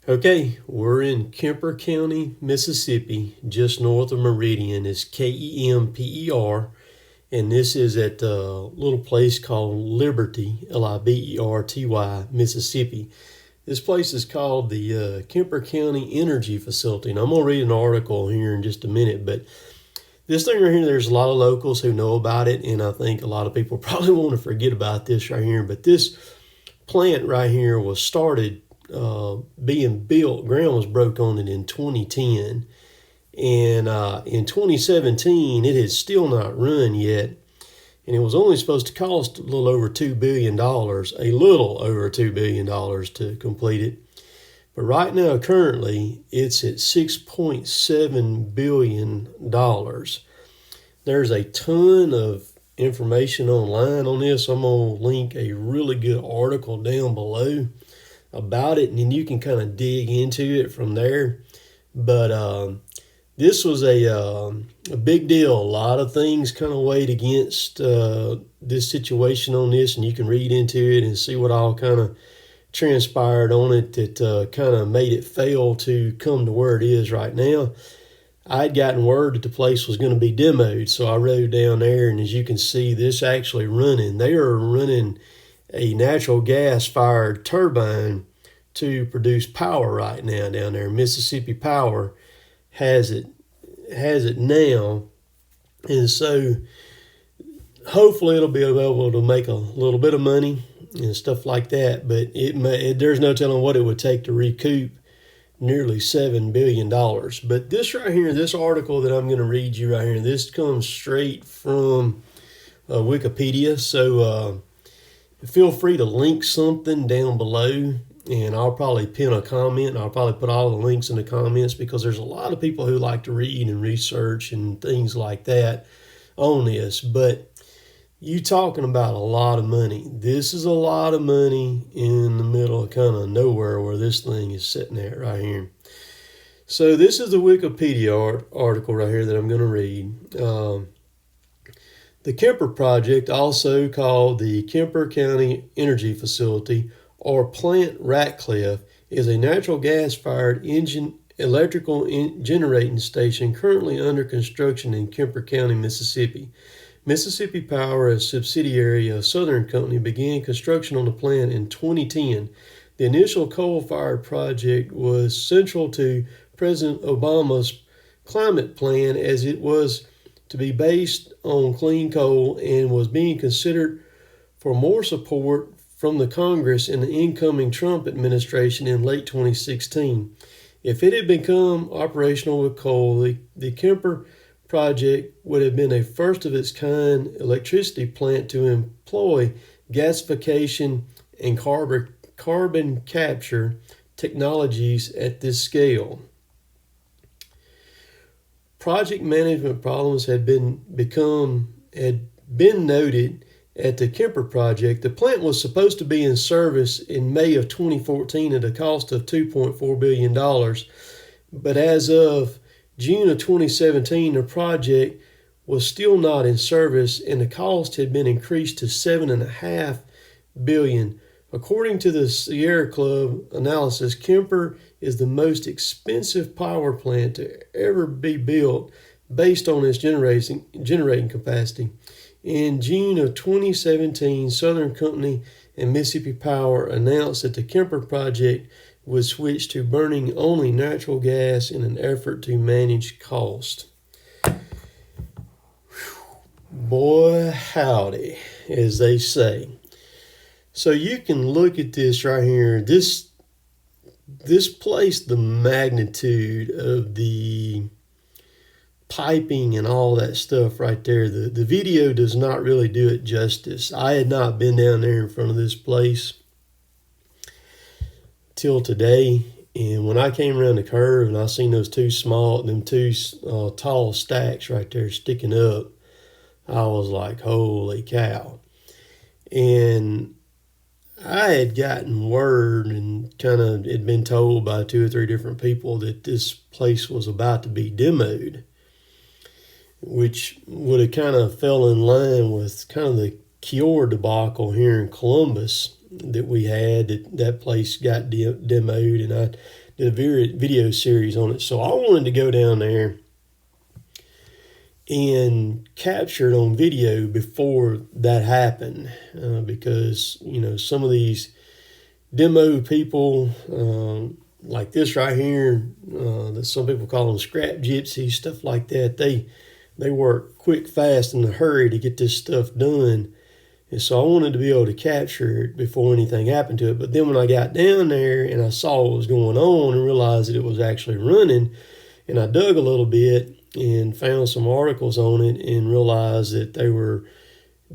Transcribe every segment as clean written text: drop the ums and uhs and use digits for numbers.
Okay, we're in Kemper County, Mississippi, just north of Meridian. It's Kemper, and this is at a little place called Liberty, Liberty, Mississippi. This place is called the Kemper County Energy Facility, and I'm going to read an article here in just a minute, but this thing right here, there's a lot of locals who know about it, and I think a lot of people probably want to forget about this right here, but this plant right here was started being built. Ground was broke on it in 2010, and in 2017 it had still not run yet, and it was only supposed to cost a little over $2 billion, a little over $2 billion to complete it. But right now, currently, it's at $6.7 billion. There's a ton of information online on this. I'm going to link a really good article down below about it, and then you can kind of dig into it from there. But this was a big deal. A lot of things kind of weighed against this situation on this, and you can read into it and see what all kind of transpired on it that kind of made it fail to come to where it is right now. I'd gotten word that the place was going to be demoed, so I rode down there, and as you can see, this actually running. They are running a natural gas-fired turbine to produce power right now down there. Mississippi Power has it now, and so hopefully it'll be able to make a little bit of money and stuff like that, but there's no telling what it would take to recoup nearly $7 billion. But this right here, this article that I'm going to read you right here, this comes straight from Wikipedia, so feel free to link something down below, and I'll probably pin a comment, and I'll probably put all the links in the comments, because there's a lot of people who like to read and research and things like that on this. But you talking about a lot of money. This is a lot of money in the middle of kind of nowhere where this thing is sitting at right here. So this is the Wikipedia article right here that I'm going to read. The Kemper Project, also called the Kemper County Energy Facility, or Plant Ratcliffe, is a natural gas-fired electrical generating station currently under construction in Kemper County, Mississippi. Mississippi Power, a subsidiary of Southern Company, began construction on the plant in 2010. The initial coal-fired project was central to President Obama's climate plan, as it was to be based on clean coal and was being considered for more support from the Congress in the incoming Trump administration in late 2016. If it had become operational with coal, the Kemper project would have been a first of its kind electricity plant to employ gasification and carbon capture technologies at this scale. Project management problems had been noted at the Kemper project. The plant was supposed to be in service in May of 2014 at a cost of $2.4 billion, but as of June of 2017, the project was still not in service, and the cost had been increased to $7.5 billion. According to the Sierra Club analysis, Kemper is the most expensive power plant to ever be built based on its generating capacity. In June of 2017, Southern Company and Mississippi Power announced that the Kemper project would switch to burning only natural gas in an effort to manage cost. Boy, howdy, as they say. So you can look at this right here. This place, the magnitude of the piping and all that stuff right there, the video does not really do it justice. I had not been down there in front of this place till today, and when I came around the curve and I seen those two tall stacks right there sticking up, I was like, holy cow. And I had gotten word and kind of had been told by 2 or 3 different people that this place was about to be demoed, which would have kind of fell in line with kind of the Cure debacle here in Columbus that we had. That place got demoed, and I did a video series on it. So I wanted to go down there and capture it on video before that happened, because some of these demo people, like this right here, that some people call them scrap gypsies, stuff like that. They work quick, fast, in a hurry to get this stuff done. And so I wanted to be able to capture it before anything happened to it. But then when I got down there and I saw what was going on and realized that it was actually running, and I dug a little bit and found some articles on it and realized that they were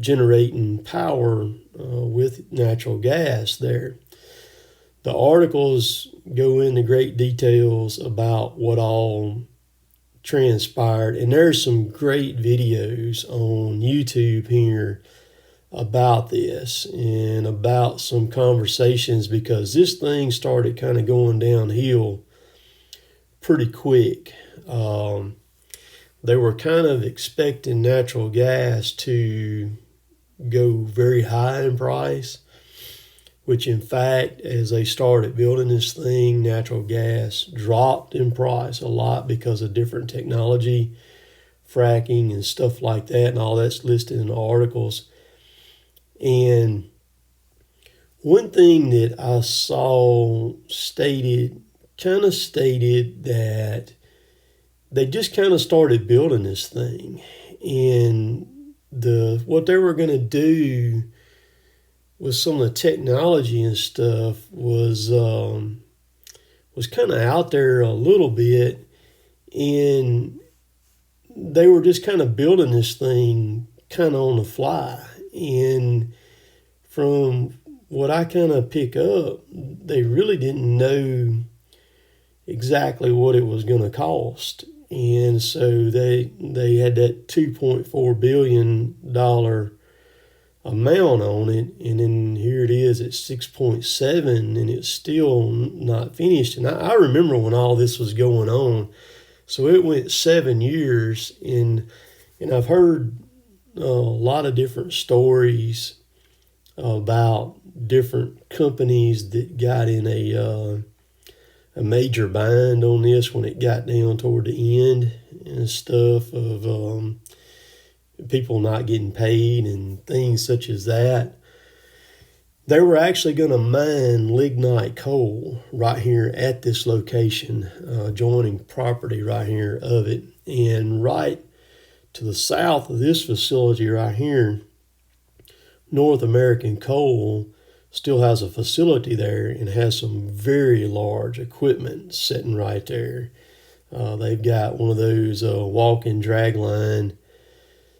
generating power with natural gas there. The articles go into great details about what all transpired, and there's some great videos on YouTube here about this and about some conversations, because this thing started kind of going downhill pretty quick. They were kind of expecting natural gas to go very high in price, which in fact, as they started building this thing, natural gas dropped in price a lot because of different technology, fracking and stuff like that, and all that's listed in the articles. And one thing that I saw stated that they just kind of started building this thing, and what they were going to do with some of the technology and stuff was kind of out there a little bit, and they were just kind of building this thing kind of on the fly. And from what I kind of pick up, they really didn't know exactly what it was going to cost. And so they had that $2.4 billion amount on it, and then here it is at 6.7, and it's still not finished. And I remember when all this was going on. So it went 7 years, and I've heard a lot of different stories about different companies that got in a major bind on this when it got down toward the end and stuff, of people not getting paid and things such as that. They were actually going to mine lignite coal right here at this location, adjoining property right here of it. And right to the south of this facility right here, North American Coal still has a facility there and has some very large equipment sitting right there. They've got one of those walk-in drag line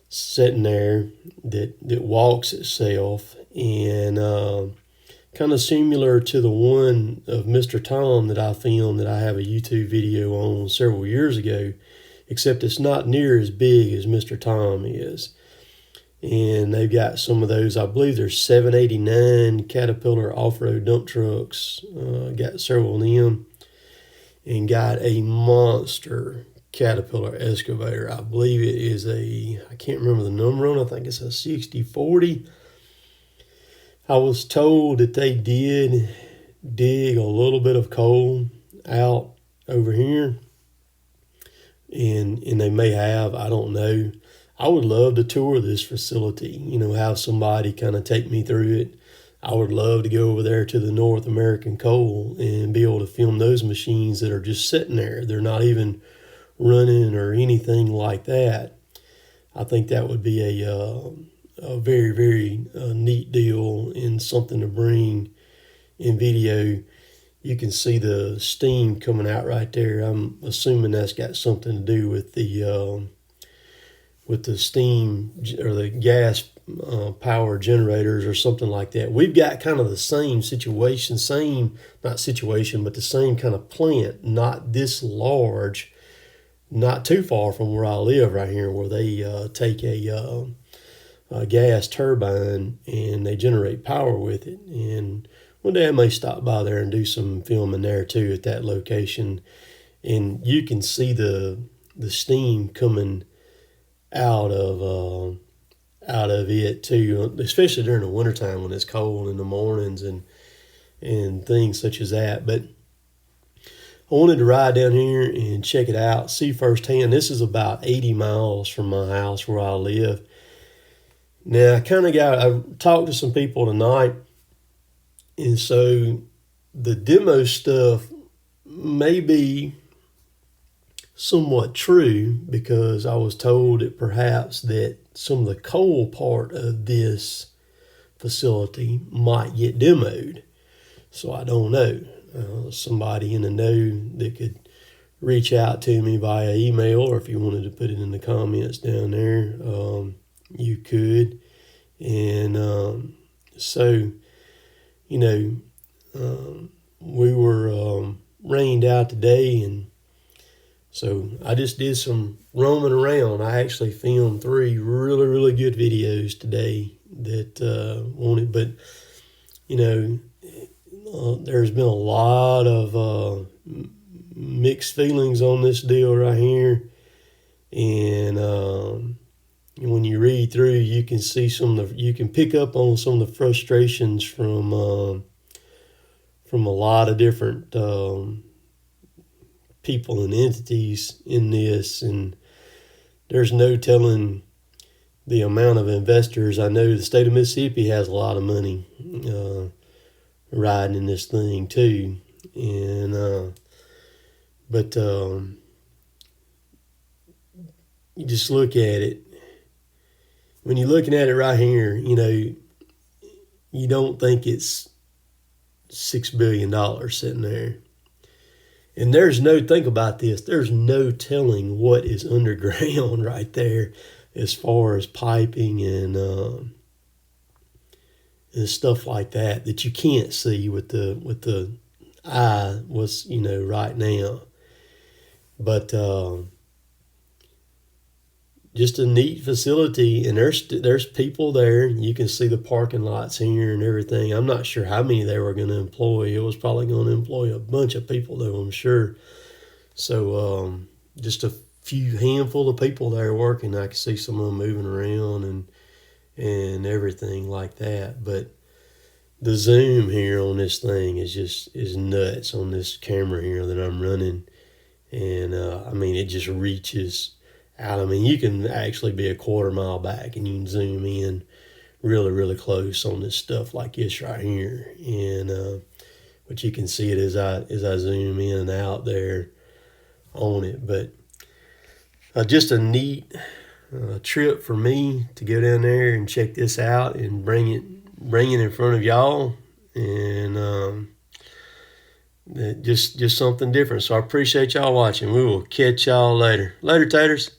sitting there that walks itself, and kind of similar to the one of Mr. Tom that I filmed, that I have a YouTube video on several years ago, except it's not near as big as Mr. Tom is. And they've got some of those, I believe there's 789 Caterpillar off-road dump trucks, got several of them, and got a monster Caterpillar excavator. I believe it is I can't remember the number on it, I think it's a 6040. I was told that they did dig a little bit of coal out over here, and they may have, I don't know. I would love to tour this facility, have somebody kind of take me through it. I would love to go over there to the North American Coal and be able to film those machines that are just sitting there. They're not even running or anything like that. I think that would be a very, very neat deal and something to bring in video. You can see the steam coming out right there. I'm assuming that's got something to do with the steam or the gas power generators or something like that. We've got kind of the same situation, but the same kind of plant, not this large, not too far from where I live right here, where they take a gas turbine and they generate power with it. And one day I may stop by there and do some filming there too at that location. And you can see the steam coming out of it too, especially during the wintertime when it's cold in the mornings and things such as that. But wanted to ride down here and check it out, see firsthand. This is about 80 miles from my house where I live. Now, I talked to some people tonight, and so the demo stuff may be somewhat true, because I was told that perhaps that some of the coal part of this facility might get demoed. So I don't know. Somebody in the know that could reach out to me via email, or if you wanted to put it in the comments down there, you could. And so, we were rained out today, and so I just did some roaming around. I actually filmed 3 really, really good videos today that wanted, but there's been a lot of mixed feelings on this deal right here, and when you read through, you can see you can pick up on some of the frustrations from a lot of different people and entities in this, and there's no telling the amount of investors. I know the state of Mississippi has a lot of money riding in this thing too, and but you just look at it. When you're looking at it right here, you don't think it's $6 billion sitting there. And think about this, there's no telling what is underground right there as far as piping and stuff like that you can't see with the eye right now. But just a neat facility, and there's people there. You can see the parking lots here and everything. I'm not sure how many they were going to employ. It was probably going to employ a bunch of people, though, I'm sure. So just a handful of people there working. I can see some of them moving around and everything like that. But the zoom here on this thing is nuts on this camera here that I'm running, and it just reaches out. You can actually be a quarter mile back and you can zoom in really, really close on this stuff like this right here. And but you can see it as I zoom in and out there on it. But just a neat trip for me to go down there and check this out and bring it in front of y'all, and just something different. So I appreciate y'all watching. We will catch y'all later. Later, taters.